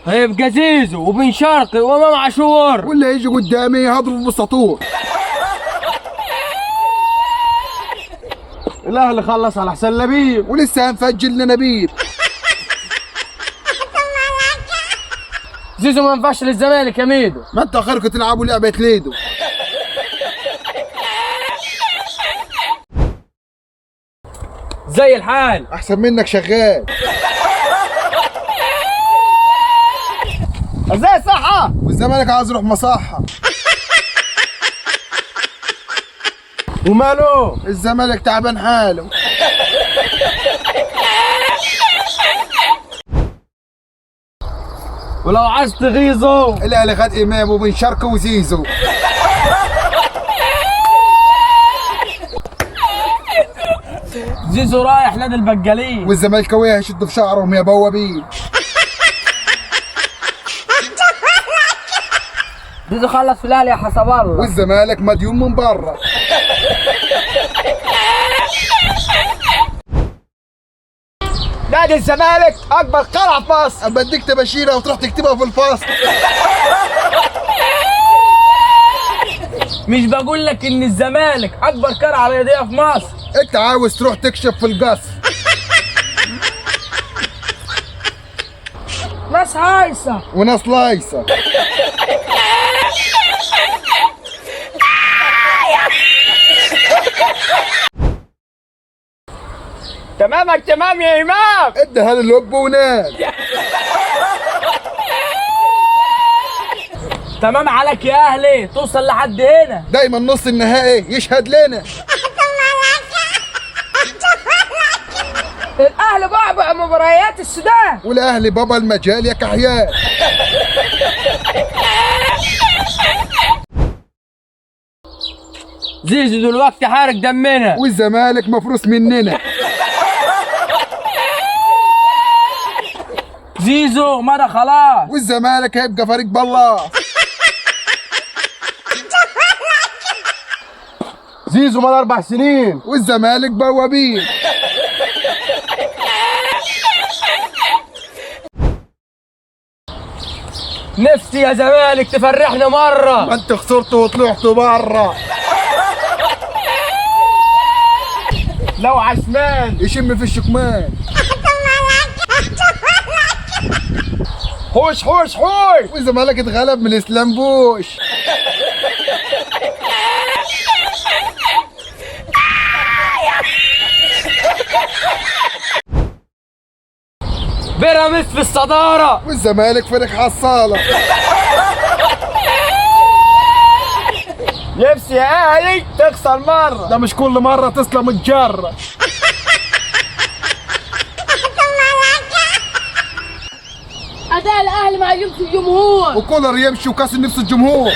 هيبقى زيزو وبن شرقي وامام عاشور، واللي هيجي قدامي هضربه بالسطور. الاهلي خلص على حسين لبيب ولسه هنفجر لنا نبيب. زيزو ما ينفعش للزمالك يا ميدو. ما انت اخركم تلعبوا لعبه ليدو. زي الحال. احسن منك شغال. ازاي صحة؟ والزمالك عاوز يروح مصحة. وماله؟ الزمالك تعبان حاله. ولو عايز تغيظه الاهلي خد امام وبن شرقي وزيزو. زيزو رايح نادي البقالين، والزمالكاويه هيشدوا في شعرهم يا بوابين. زيزو خلص في الاهلي يا حسب الله، والزمالك مديون من بره. نادي الزمالك اكبر قلعة في مصر. بديك تبشيرها وتروح تكتبها في الفصل. مش بقول لك ان الزمالك اكبر قلعه رياضيه في مصر؟ انت عاوز تروح تكشف في القصر. ناس هايصه وناس لايصه. تمامك تمام يا امام. ادي هاللب ونام. تمام عليك يا اهلي، توصل لحد هنا. دايما نص النهائي يشهد لنا. الاهلي بعبع مباريات السودان، والاهلي بابا المجال يا كحيان. زيزو دلوقتي حارق دمنا، والزمالك مفروس مننا. زيزو مضى خلاص، والزمالك هيبقى فريق بالله. زيزو مال 4 سنين. والزمالك بوابين. نفسي يا زمالك تفرحنا مره. ما انت خسرتوا وطلعتوا بره. لو عشمان يشم في الشكمان. حوش حوش حوش. والزمالك اتغلب من الاسلام بوش. بيراميدز في الصداره، والزمالك فريق حصاله. نفسي يا اهلي تخسر مرة. ده مش كل مره تسلم الجره. أداء الأهلي مع يمس الجمهور. وكولر يمشي وكاس نفس الجمهور.